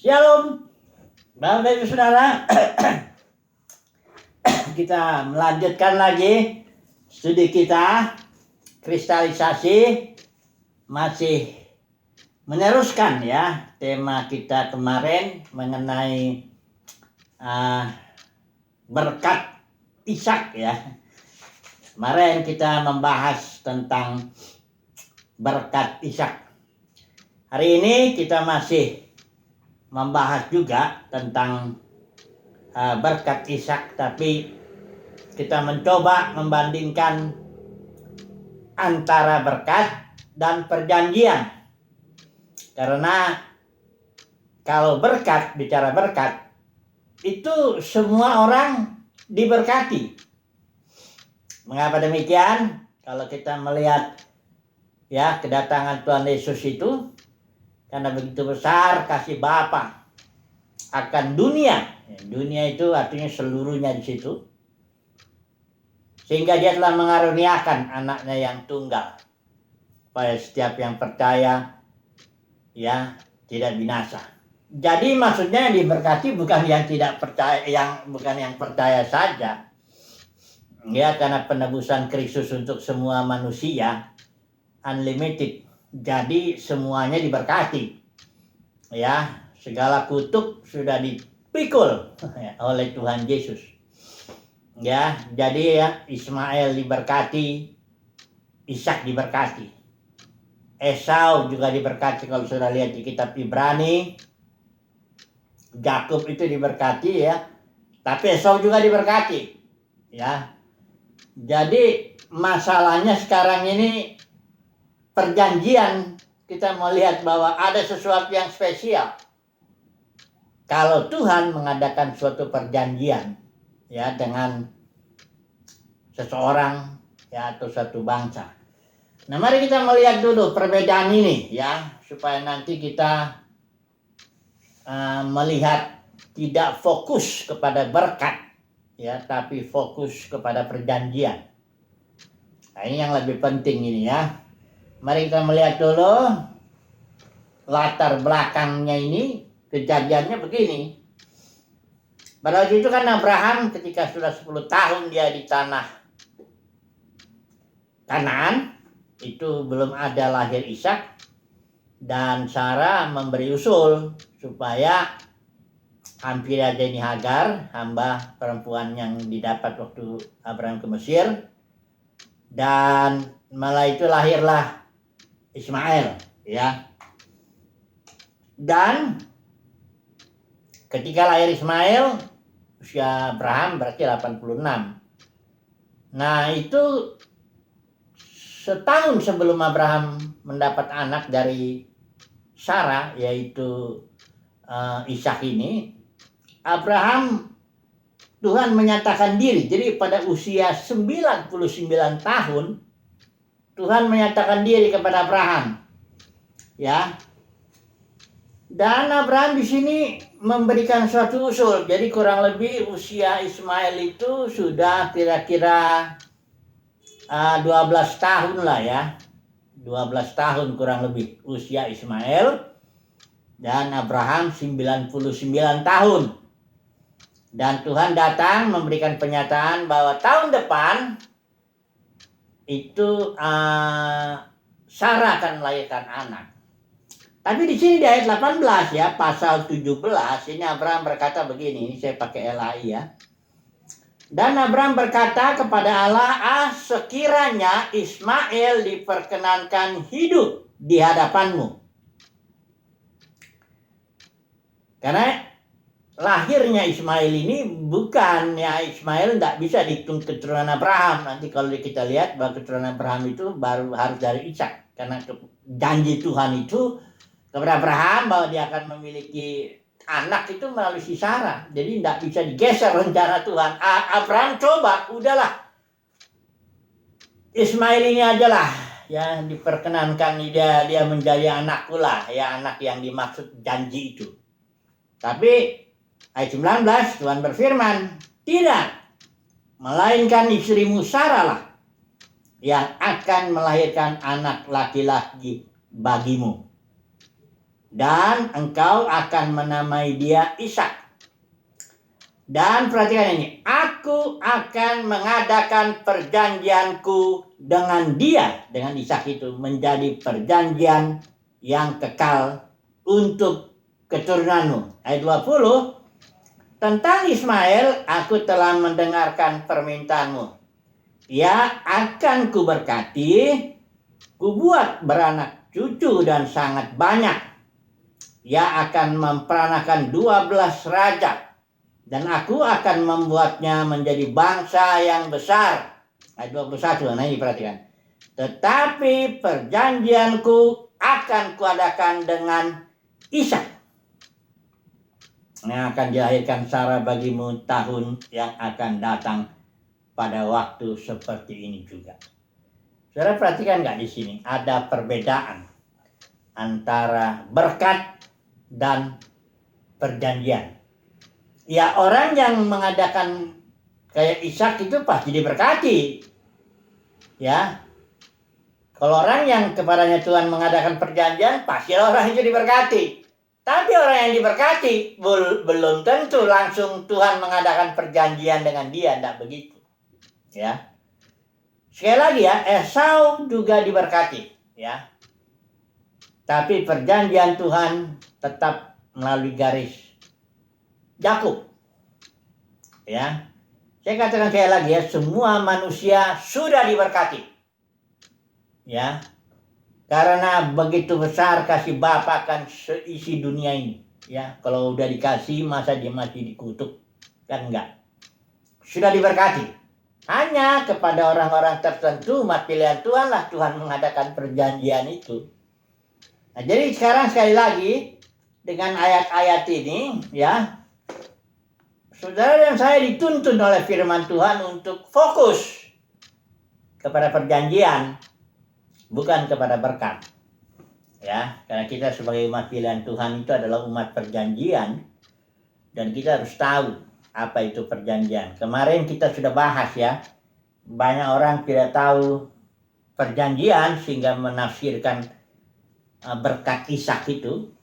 Shalom, Bapak Ibu Saudara. Kita melanjutkan lagi studi kita, kristalisasi, masih meneruskan ya tema kita kemarin mengenai berkat Ishak ya. Kemarin kita membahas tentang berkat Ishak. Hari ini kita masih membahas juga tentang berkat Ishak, tapi kita mencoba membandingkan antara berkat dan perjanjian. Karena kalau bicara berkat, itu semua orang diberkati. Mengapa demikian? Kalau kita melihat ya kedatangan Tuhan Yesus itu, karena begitu besar kasih Bapa akan dunia. Dunia itu artinya seluruhnya di situ. Sehingga dia telah mengaruniakan anaknya yang tunggal. Supaya setiap yang percaya ya tidak binasa. Jadi maksudnya yang diberkati bukan yang tidak percaya, bukan yang percaya saja. Ya, karena penebusan Kristus untuk semua manusia unlimited. Jadi semuanya diberkati. Ya, segala kutuk sudah dipikul oleh Tuhan Yesus. Ya, jadi ya Ismail diberkati, Ishak diberkati. Esau juga diberkati kalau sudah lihat di kitab Ibrani. Yakub itu diberkati ya. Tapi Esau juga diberkati. Ya. Jadi masalahnya sekarang ini perjanjian, kita melihat bahwa ada sesuatu yang spesial. Kalau Tuhan mengadakan suatu perjanjian ya dengan seseorang ya atau satu bangsa. Nah, mari kita melihat dulu perbedaan ini ya, supaya nanti kita melihat tidak fokus kepada berkat ya, tapi fokus kepada perjanjian. Nah, ini yang lebih penting ini ya. Mari kita melihat dulu latar belakangnya ini, kejadiannya begini. Pada waktu itu kan Abraham ketika sudah 10 tahun dia di tanah Kanaan, itu belum ada lahir Ishak, dan Sarah memberi usul supaya hampir aja ini Hagar, hamba perempuan yang didapat waktu Abraham ke Mesir, dan malah itu lahirlah Ismail ya. Dan ketika lahir Ismail, usia Abraham berarti 86. Nah, itu setahun sebelum Abraham mendapat anak dari Sarah, yaitu Ishak ini, Tuhan menyatakan diri. Jadi pada usia 99 tahun Tuhan menyatakan diri kepada Abraham. Ya. Dan Abraham di sini memberikan suatu usul. Jadi kurang lebih usia Ismail itu sudah kira-kira 12 tahun lah ya. 12 tahun kurang lebih usia Ismail. Dan Abraham 99 tahun. Dan Tuhan datang memberikan penyataan bahwa tahun depan itu Sarah akan melahirkan anak. Tapi di sini di ayat 18 ya, pasal 17, ini Abraham berkata begini, ini saya pakai LAI ya. Dan Abraham berkata kepada Allah, sekiranya Ismail diperkenankan hidup di hadapanmu. Karena lahirnya Ismail ini bukan ya, Ismail tidak bisa dihitung keturunan Abraham. Nanti kalau kita lihat bahwa keturunan Abraham itu baru harus dari Ishak. Karena janji Tuhan itu kepada Abraham bahwa dia akan memiliki anak itu melalui si Sarah. Jadi tidak bisa digeser rencana Tuhan. Abraham coba, udahlah Ismail ini aja lah ya, diperkenankan dia menjadi anakku lah ya, anak yang dimaksud janji itu. Tapi ayat 19 Tuhan berfirman, tidak, melainkan istrimu Sarah lah yang akan melahirkan anak laki-laki bagimu. dan engkau akan menamai dia Ishak. Dan perhatikan ini, aku akan mengadakan perjanjianku dengan dia, dengan Ishak itu, menjadi perjanjian yang kekal untuk keturunanmu. Ayat 20, tentang Ismail, aku telah mendengarkan permintaanmu. Ia akan kuberkati, kubuat beranak cucu dan sangat banyak. Ia akan memperanakan 12 raja. Dan aku akan membuatnya menjadi bangsa yang besar. Ayat 21, nah ini perhatikan. Tetapi perjanjianku akan kuadakan dengan Ishak, yang akan dilahirkan Sarah bagimu tahun yang akan datang pada waktu seperti ini juga. Saudara perhatikan nggak di sini ada perbedaan antara berkat dan perjanjian. Ya, orang yang mengadakan kayak Ishak itu pasti diberkati. Ya. Kalau orang yang kepadanya Tuhan mengadakan perjanjian, pasti orang itu diberkati. Tapi orang yang diberkati belum tentu langsung Tuhan mengadakan perjanjian dengan dia, tidak begitu. Ya. Sekali lagi ya, Esau juga diberkati, ya. Tapi perjanjian Tuhan tetap melalui garis Yakub. Ya. Saya katakan sekali lagi ya, semua manusia sudah diberkati. Ya. Karena begitu besar kasih Bapa kan seisi dunia ini. Ya, kalau udah dikasih masa dia masih dikutuk? Kan enggak. Sudah diberkati. Hanya kepada orang-orang tertentu umat pilihan Tuhan lah Tuhan mengadakan perjanjian itu. Nah, jadi sekarang sekali lagi dengan ayat-ayat ini ya, saudara dan saya dituntun oleh firman Tuhan untuk fokus kepada perjanjian, bukan kepada berkat. Ya, karena kita sebagai umat pilihan Tuhan itu adalah umat perjanjian, dan kita harus tahu apa itu perjanjian. Kemarin kita sudah bahas ya, banyak orang tidak tahu perjanjian sehingga menafsirkan berkat Ishak itu,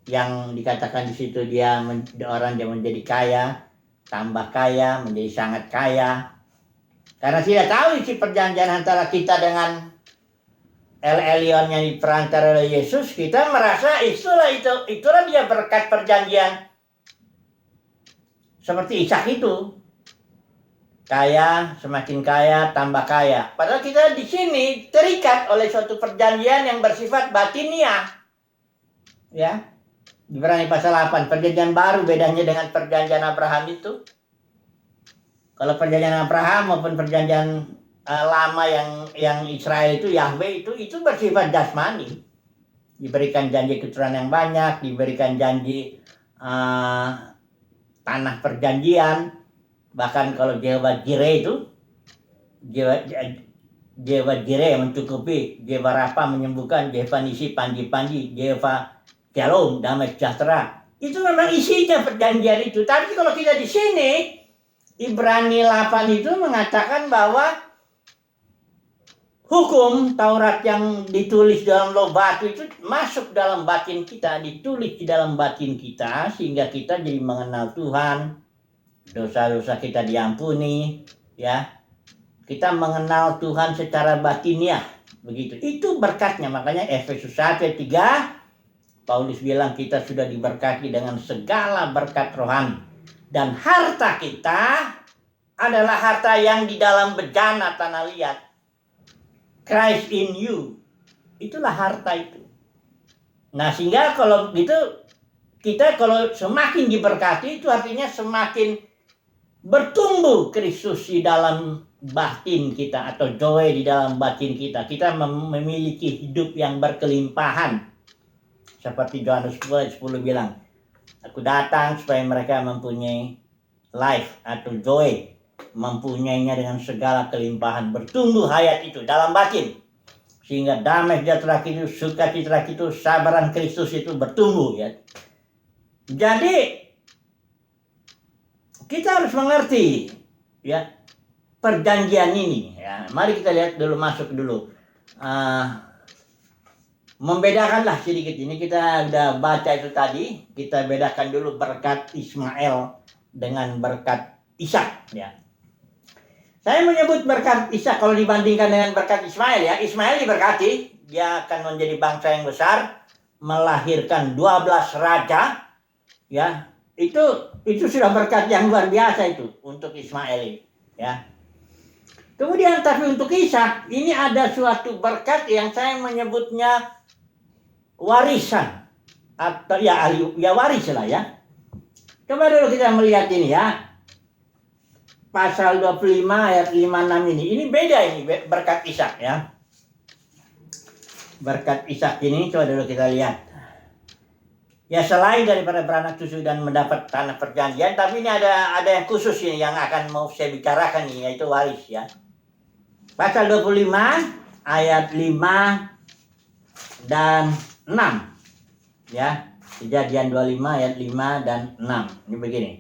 yang dikatakan di situ dia orang yang menjadi kaya, tambah kaya, menjadi sangat kaya. Karena tidak tahu isi perjanjian antara kita dengan El Elyon yang diperantara oleh Yesus, kita merasa itulah dia berkat perjanjian. Seperti Ishak itu. Kaya, semakin kaya, tambah kaya. Padahal kita di sini terikat oleh suatu perjanjian yang bersifat batiniah. Ya. Ibrani pasal 8, perjanjian baru bedanya dengan perjanjian Abraham itu. Kalau perjanjian Abraham maupun perjanjian lama yang Israel itu, Yahweh itu bersifat jasmani. Diberikan janji keturunan yang banyak, diberikan janji tanah perjanjian. Bahkan kalau Jehovah Jireh itu, Jehovah Jireh yang mencukupi, Jehovah Rafa menyembuhkan, Jehovah Nisi panji-panji, Jehovah Shalom, damai sejahtera. Itu memang isinya perjanjian itu. Tapi kalau kita di sini, Ibrani 8 itu mengatakan bahwa hukum Taurat yang ditulis dalam loh batu itu masuk dalam batin kita, ditulis di dalam batin kita, sehingga kita jadi mengenal Tuhan, dosa-dosa kita diampuni, ya. Kita mengenal Tuhan secara batiniah, begitu. Itu berkatnya, makanya Efesus 1 ayat 3 Paulus bilang kita sudah diberkati dengan segala berkat rohani. Dan harta kita adalah harta yang di dalam bejana tanah liat. Christ in you. Itulah harta itu. Nah, sehingga kalau gitu, kita kalau semakin diberkati itu artinya semakin bertumbuh Kristus di dalam batin kita, atau joy di dalam batin kita. Kita memiliki hidup yang berkelimpahan. Seperti Yohanes 10 bilang, aku datang supaya mereka mempunyai life atau joy, mempunyainya dengan segala kelimpahan, bertumbuh hayat itu dalam batin, sehingga damai sejahtera itu, sukacita itu, sabaran Kristus itu bertumbuh, ya. Jadi kita harus mengerti, ya, perjanjian ini, ya. Mari kita lihat dulu, masuk dulu membedakanlah sedikit. Ini kita udah baca itu tadi. Kita bedakan dulu berkat Ismail dengan berkat Ishak, ya. Saya menyebut berkat Ishak kalau dibandingkan dengan berkat Ismail, ya. Ismail diberkati, dia akan menjadi bangsa yang besar, melahirkan 12 raja, ya. Itu sudah berkat yang luar biasa itu untuk Ismail ini, ya. Kemudian tapi untuk Ishak ini ada suatu berkat yang saya menyebutnya warisan atau ya waris lah, ya. Coba dulu kita melihat ini, ya. Pasal 25 ayat 56 ini. Ini beda ini berkat Ishak, ya. Berkat Ishak ini coba dulu kita lihat. Ya selain daripada beranak cucu dan mendapat tanah perjanjian, tapi ini ada yang khusus ini yang akan mau saya bicarakan ini, yaitu waris, ya. Pasal 25 ayat 5 dan 6. Ya, Kejadian 25 ayat 5 dan 6. Ini begini.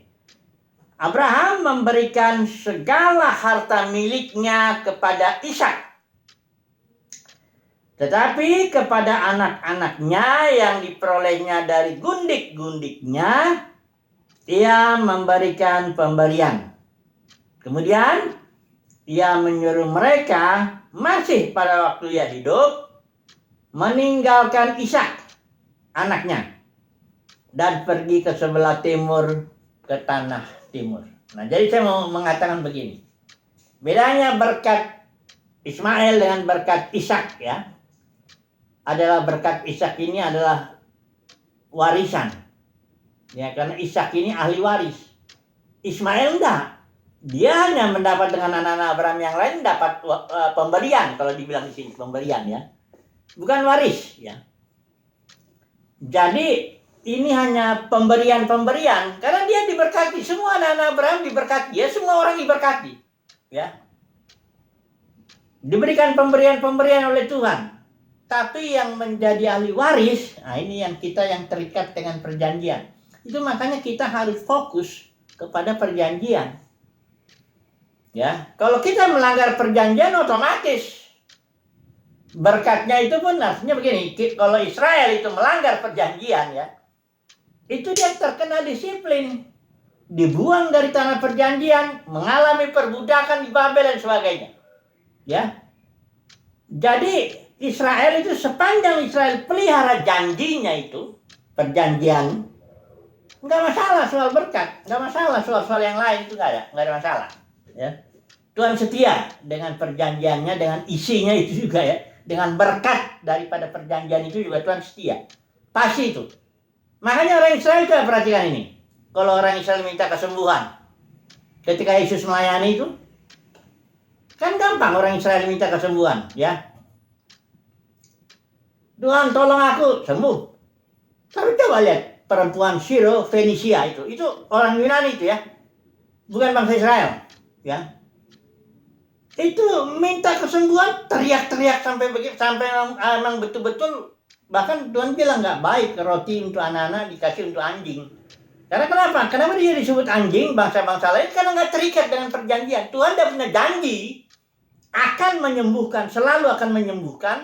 Abraham memberikan segala harta miliknya kepada Ishak. Tetapi kepada anak-anaknya yang diperolehnya dari gundik-gundiknya, ia memberikan pemberian. Kemudian, ia menyuruh mereka masih pada waktu ia hidup, meninggalkan Ishak, anaknya, dan pergi ke sebelah timur, ke tanah timur. Nah, jadi saya mau mengatakan begini. Bedanya berkat Ismail dengan berkat Ishak, ya. Adalah berkat Ishak ini adalah warisan. Ya, karena Ishak ini ahli waris. Ismail enggak. Dia hanya mendapat dengan anak-anak Abraham yang lain dapat pemberian, kalau dibilang di sini pemberian, ya. Bukan waris, ya. Jadi ini hanya pemberian-pemberian karena dia diberkati. Semua anak-anak Abraham diberkati. Ya, semua orang diberkati. Ya. Diberikan pemberian-pemberian oleh Tuhan. Tapi yang menjadi ahli waris, nah ini yang kita yang terikat dengan perjanjian. Itu makanya kita harus fokus kepada perjanjian. Ya, kalau kita melanggar perjanjian otomatis berkatnya itu pun artinya begini. Kalau Israel itu melanggar perjanjian, ya, itu dia terkena disiplin, dibuang dari tanah perjanjian, mengalami perbudakan di Babel dan sebagainya, ya. Jadi Israel itu sepanjang Israel pelihara janjinya itu, perjanjian, nggak masalah soal berkat, nggak masalah soal yang lain itu nggak ada masalah, ya. Tuhan setia dengan perjanjiannya, dengan isinya itu juga, ya, dengan berkat daripada perjanjian itu juga Tuhan setia, pasti itu. Makanya orang Israel itu perhatikan ini. Kalau orang Israel minta kesembuhan ketika Yesus melayani itu, kan gampang orang Israel minta kesembuhan, ya. Tuhan tolong aku sembuh. Tapi coba lihat perempuan Syro Fenisia itu orang Yunani itu, ya. Bukan bangsa Israel, ya. Itu minta kesembuhan teriak-teriak sampai memang betul-betul. Bahkan Tuhan bilang nggak baik roti untuk anak-anak dikasih untuk anjing. Karena kenapa? Kenapa dia disebut anjing bangsa-bangsa lain? Karena nggak terikat dengan perjanjian. Tuhan sudah punya janji akan menyembuhkan, selalu akan menyembuhkan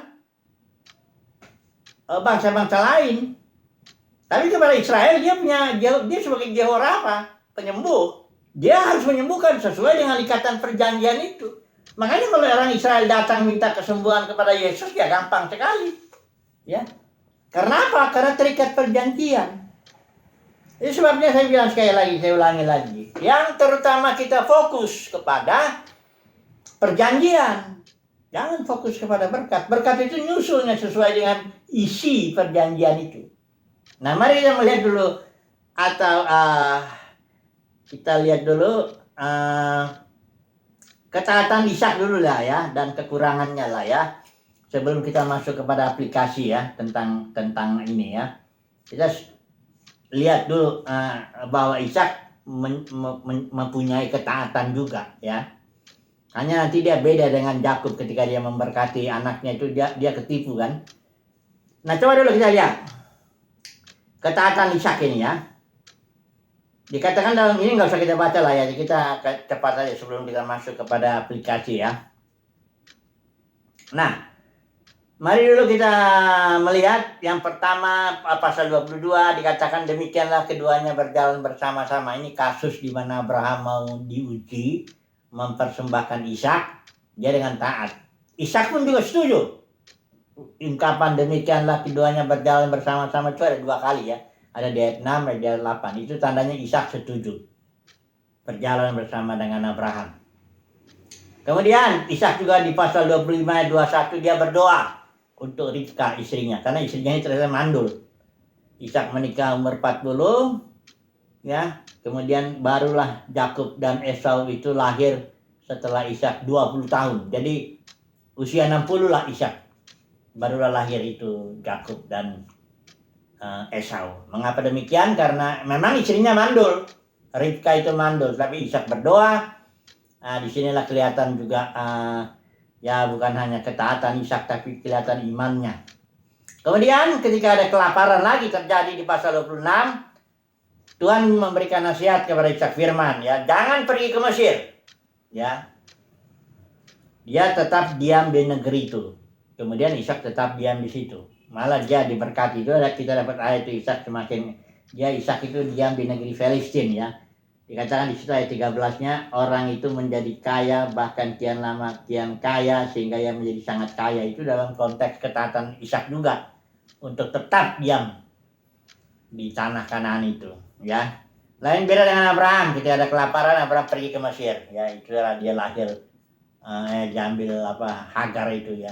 bangsa-bangsa lain. Tapi kepada Israel dia sebagai Jehovah penyembuh. Dia harus menyembuhkan sesuai dengan ikatan perjanjian itu. Makanya kalau orang Israel datang minta kesembuhan kepada Yesus, ya gampang sekali. Ya, karena apa? Karena terikat perjanjian. Itu sebabnya saya bilang sekali lagi, saya ulangi lagi. Yang terutama kita fokus kepada perjanjian. Jangan fokus kepada berkat. Berkat itu nyusulnya sesuai dengan isi perjanjian itu. Nah, mari kita melihat dulu atau kita lihat dulu ketaatan Ishak dulu lah, ya, dan kekurangannya lah, ya. Sebelum kita masuk kepada aplikasi, ya, tentang ini, ya, kita lihat dulu bahwa Ishak mempunyai ketaatan juga, ya. Hanya nanti dia beda dengan Yakub ketika dia memberkati anaknya itu dia ketipu, kan. Nah, coba dulu kita lihat ketaatan Ishak ini, ya. Dikatakan dalam ini nggak usah kita baca lah, ya, kita cepat saja sebelum kita masuk kepada aplikasi, ya. Nah, Mari dulu kita melihat yang pertama pasal 22 dikatakan demikianlah keduanya berjalan bersama-sama. Ini kasus di mana Abraham mau diuji mempersembahkan Ishak, dia dengan taat. Ishak pun juga setuju. Ungkapan demikianlah keduanya berjalan bersama-sama itu ada 2 kali ya. Ada di ayat 6 dan di ayat 8. Itu tandanya Ishak setuju berjalan bersama dengan Abraham. Kemudian Ishak juga di pasal 25 ayat 21 dia berdoa untuk Ribka istrinya, karena istrinya itu ternyata mandul. Ishak menikah umur 40 ya, kemudian barulah Yakub dan Esau itu lahir setelah Ishak 20 tahun. Jadi usia 60 lah Ishak, barulah lahir itu Yakub dan Esau. Mengapa demikian? Karena memang istrinya mandul, Ribka itu mandul, tapi Ishak berdoa. Disinilah kelihatan juga ya bukan hanya ketaatan Ishak tapi kelihatan imannya. Kemudian ketika ada kelaparan lagi terjadi di pasal 26, Tuhan memberikan nasihat kepada Ishak, firman ya, jangan pergi ke Mesir. Ya. Dia tetap diam di negeri itu. Kemudian Ishak tetap diam di situ. Malah dia diberkati. Itu kita dapat ayat itu Ishak itu diam di negeri Filistin ya. Dikatakan di situ ayat 13-nya, orang itu menjadi kaya, bahkan kian lama kian kaya, sehingga ia menjadi sangat kaya. Itu dalam konteks ketaatan Ishak juga untuk tetap diam di tanah Kanaan itu ya. Lain beda dengan Abraham, ketika ada kelaparan Abraham pergi ke Mesir ya, itulah dia lahir diambil Hagar itu ya,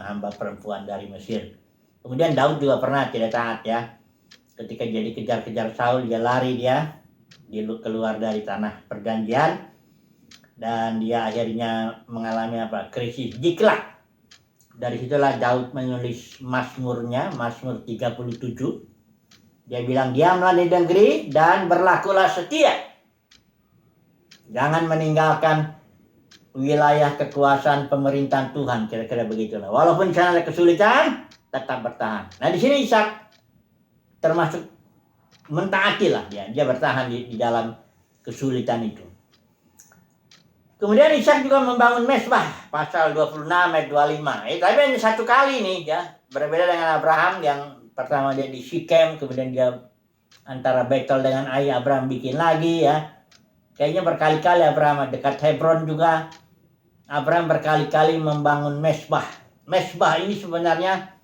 hamba perempuan dari Mesir. Kemudian Daud juga pernah tidak taat ya, ketika dia dikejar-kejar Saul dia lari, dia keluar dari tanah perjanjian dan dia akhirnya mengalami krisis Ziklag. Dari situlah Daud menulis Mazmurnya, Mazmur 37. Dia bilang, diamlah di negeri dan berlakulah setia, jangan meninggalkan wilayah kekuasaan pemerintahan Tuhan, kira-kira begitulah. Walaupun sana ada kesulitan, tetap bertahan. Nah di sini Ishak termasuk mentaati lah dia bertahan di dalam kesulitan itu. Kemudian Ishak juga membangun mesbah, pasal 26 ayat 25. Tapi hanya satu kali nih ya, berbeda dengan Abraham yang pertama dia di Sikem, kemudian dia antara Betel dengan Ai Abraham bikin lagi ya. Kayaknya berkali-kali Abraham dekat Hebron juga. Abraham berkali-kali membangun mesbah. Mesbah ini sebenarnya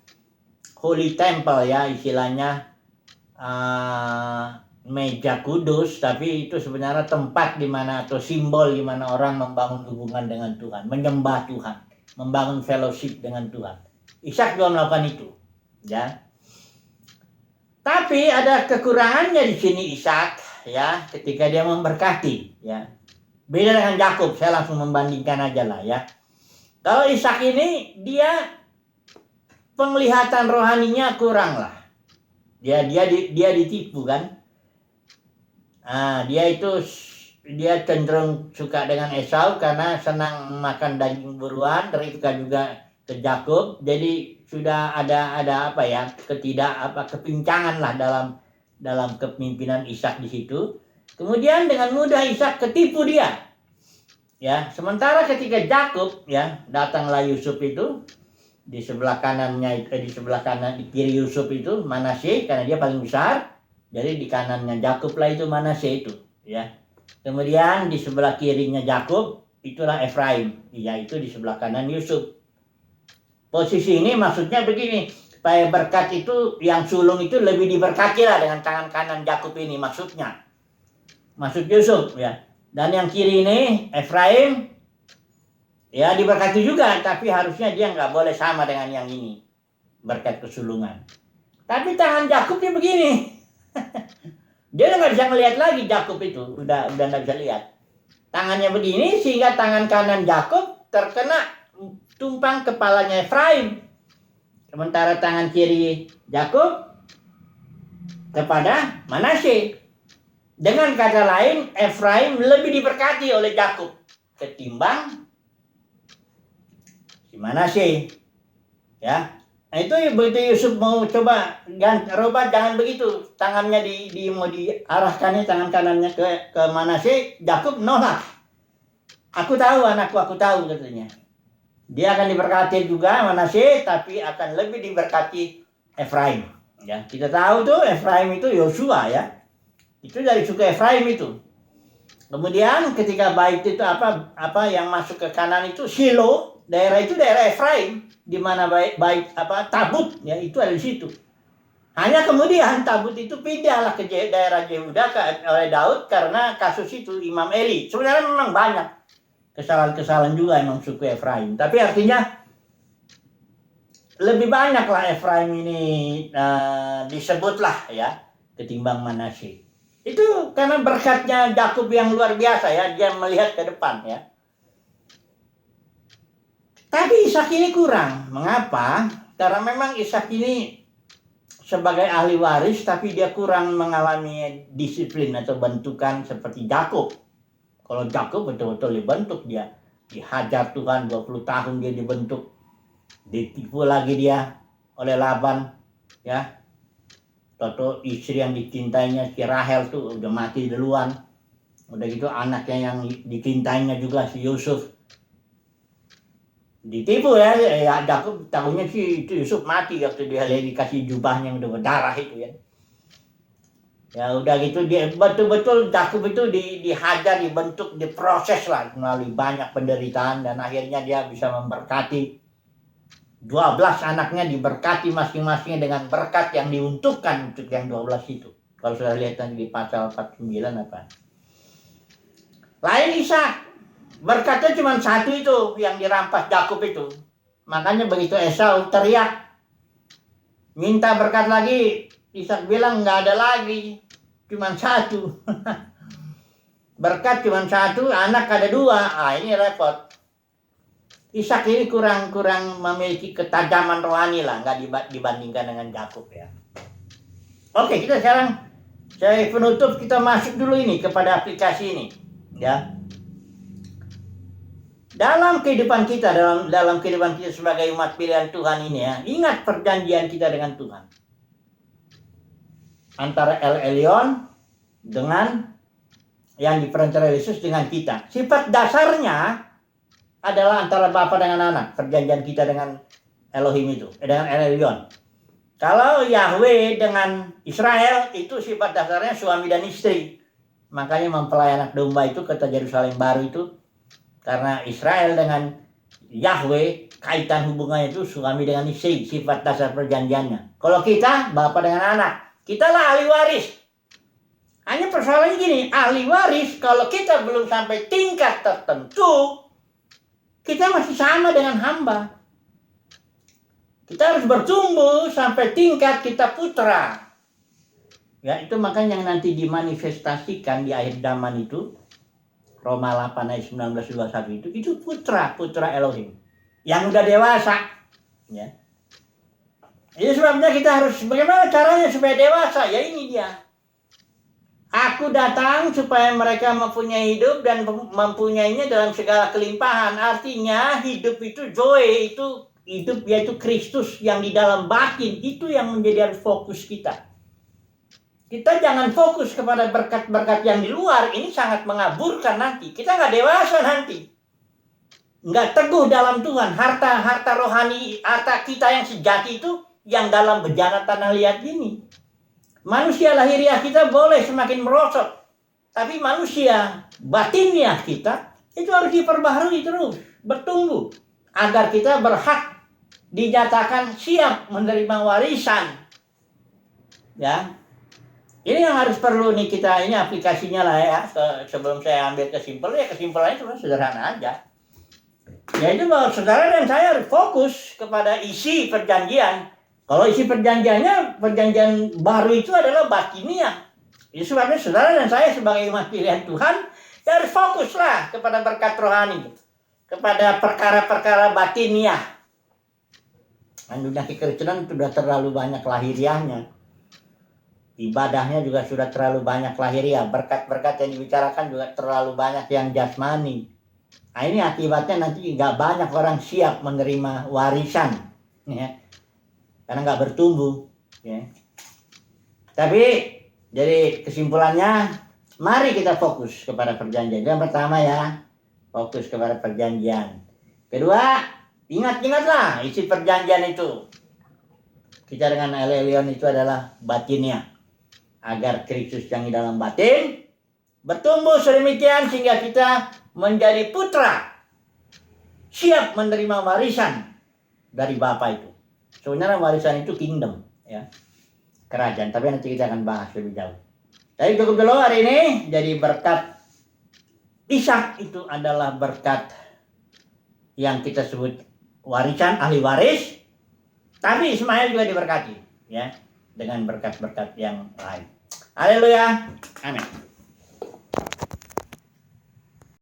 Holy Temple ya, istilahnya meja kudus, tapi itu sebenarnya tempat di mana atau simbol di mana orang membangun hubungan dengan Tuhan, menyembah Tuhan, membangun fellowship dengan Tuhan. Ishak juga melakukan itu, ya. Tapi ada kekurangannya di sini Ishak, ya, ketika dia memberkati, ya. Beda dengan Yakub, saya langsung membandingkan aja lah, ya. Kalau Ishak ini dia penglihatan rohaninya kurang lah. Dia ditipu kan. Dia cenderung suka dengan Esau karena senang makan daging buruan. Ribka juga ke Yakub. Jadi sudah ada kepincangan lah dalam kepemimpinan Ishak di situ. Kemudian dengan mudah Ishak ketipu dia. Ya, sementara ketika Yakub ya datanglah Yusuf itu, di sebelah kanannya di kiri Yusuf itu Manasye karena dia paling besar, jadi di kanannya Yakub lah itu Manasye itu ya. Kemudian di sebelah kirinya Yakub itulah Efraim, yaitu di sebelah kanan Yusuf. Posisi ini maksudnya begini, supaya berkat itu yang sulung itu lebih diberkati lah dengan tangan kanan Yakub ini, maksud Yusuf ya. Dan yang kiri ini Efraim ya diberkati juga, tapi harusnya dia nggak boleh sama dengan yang ini, berkat kesulungan. Tapi tangan Yakub dia begini. Dia udah nggak bisa ngelihat lagi Yakub itu, udah nggak bisa lihat. Tangannya begini sehingga tangan kanan Yakub terkena tumpang kepalanya Efraim. Sementara tangan kiri Yakub kepada Manasye. Dengan kata lain, Efraim lebih diberkati oleh Yakub ketimbang Manasye, ya. Nah itu begitu Yusuf mau coba rubah, jangan begitu, tangannya mau diarahkannya tangan kanannya ke Manasye, Yakub nolak. Aku tahu anakku, aku tahu katanya. Dia akan diberkati juga Manasye, tapi akan lebih diberkati Efraim. Ya, kita tahu tuh Efraim itu Yosua ya. Itu dari suku Efraim itu. Kemudian ketika bait itu apa yang masuk ke kanan itu Shilo, daerah itu daerah Efraim, di mana bait tabut ya itu ada di situ. Hanya kemudian tabut itu pindahlah ke daerah Yehuda oleh Daud karena kasus itu Imam Eli. Sebenarnya memang banyak kesalahan-kesalahan juga emang suku Efraim. Tapi artinya lebih banyak lah Efraim ini disebutlah ya ketimbang Manasye. Itu karena berkatnya Yakub yang luar biasa ya, dia melihat ke depan ya. Tapi Ishak ini kurang. Mengapa? Karena memang Ishak ini sebagai ahli waris, tapi dia kurang mengalami disiplin atau bentukan seperti Yakub. Kalau Yakub betul-betul dibentuk, dia dihajar Tuhan 20 tahun dia dibentuk, ditipu lagi dia oleh Laban ya. Toto istri yang dicintainya si Rahel tuh udah mati duluan. Udah gitu anaknya yang dicintainya juga si Yusuf ditipu ya. Yakub tahunya sih itu Yusuf mati waktu dia dikasih jubahnya yang udah berdarah itu ya. Ya udah gitu dia betul-betul Yakub itu dihajar, dibentuk, diproses lah melalui banyak penderitaan dan akhirnya dia bisa memberkati 12 anaknya, diberkati masing-masingnya dengan berkat yang diuntukkan untuk yang 12 itu. Kalau sudah lihat nanti di pasal 49 apa. Lain Ishak, berkatnya cuma satu itu yang dirampas Yakub itu. Makanya begitu Esau teriak minta berkat lagi, Ishak bilang nggak ada lagi, cuma satu. Berkat cuma satu, anak ada 2. Ini repot. Ishak ini kurang memiliki ketajaman rohani lah, nggak dibandingkan dengan Yakub ya. Oke, kita sekarang saya penutup, kita masuk dulu ini kepada aplikasi ini ya. Dalam kehidupan kita, dalam kehidupan kita sebagai umat pilihan Tuhan ini ya, ingat perjanjian kita dengan Tuhan. Antara El Elyon dengan yang diperintahkan Yesus dengan kita. Sifat dasarnya adalah antara Bapa dengan anak, perjanjian kita dengan Elohim itu, dengan El Elyon. Kalau Yahweh dengan Israel itu sifat dasarnya suami dan istri. Makanya mempelai anak domba itu kata Yerusalem baru itu karena Israel dengan Yahweh kaitan hubungannya itu suami dengan istri, sifat dasar perjanjiannya. Kalau kita Bapa dengan anak, kitalah ahli waris. Hanya persoalannya gini, ahli waris kalau kita belum sampai tingkat tertentu, kita masih sama dengan hamba. Kita harus bertumbuh sampai tingkat kita putra. Ya, itu makanya yang nanti dimanifestasikan di akhir zaman itu, Roma 8 ayat 19-21 itu putra Elohim yang udah dewasa. Ya. Ini sebabnya kita harus, bagaimana caranya supaya dewasa? Ya ini dia. Aku datang supaya mereka mempunyai hidup dan mempunyainya dalam segala kelimpahan. Artinya hidup itu joy, itu hidup yaitu Kristus yang di dalam batin. Itu yang menjadi fokus kita. Kita jangan fokus kepada berkat-berkat yang di luar. Ini sangat mengaburkan nanti. Kita nggak dewasa nanti. Nggak teguh dalam Tuhan. Harta rohani, harta kita yang sejati itu yang dalam bejana tanah liat ini. Manusia lahiriah kita boleh semakin merosot, tapi manusia batiniah kita itu harus diperbaharui terus, bertumbuh, agar kita berhak dinyatakan siap menerima warisan. Ya, ini yang harus perlu nih kita, ini aplikasinya lah ya. Sebelum saya ambil kesimpulannya cuma sederhana aja. Yaitu bahwa saudara dan saya harus fokus kepada isi perjanjian. Kalau isi perjanjiannya, perjanjian baru itu adalah batiniah. Itu sebabnya saudara dan saya sebagai umat pilihan Tuhan, ya harus fokuslah kepada berkat rohani, kepada perkara-perkara batiniah. Dunia kekristenan sudah terlalu banyak lahiriahnya. Ibadahnya juga sudah terlalu banyak lahiriah. Berkat-berkat yang dibicarakan juga terlalu banyak yang jasmani. Nah, ini akibatnya nanti nggak banyak orang siap menerima warisan. Ya. Karena nggak bertumbuh, ya. Tapi jadi kesimpulannya, mari kita fokus kepada perjanjian. Yang pertama ya, fokus kepada perjanjian. Kedua, Ingat-ingatlah isi perjanjian itu. Kita dengan Elelion itu adalah batinnya. Agar Kristus yang di dalam batin bertumbuh sedemikian sehingga kita menjadi putra. Siap menerima warisan dari Bapa itu. Sebenarnya warisan itu kingdom, ya, kerajaan. Tapi nanti kita akan bahas lebih jauh. Jadi cukup dulu hari ini. Jadi berkat Ishak itu adalah berkat yang kita sebut warisan, ahli waris. Tapi Ismail juga diberkati, ya, dengan berkat-berkat yang lain. Haleluya. Amin.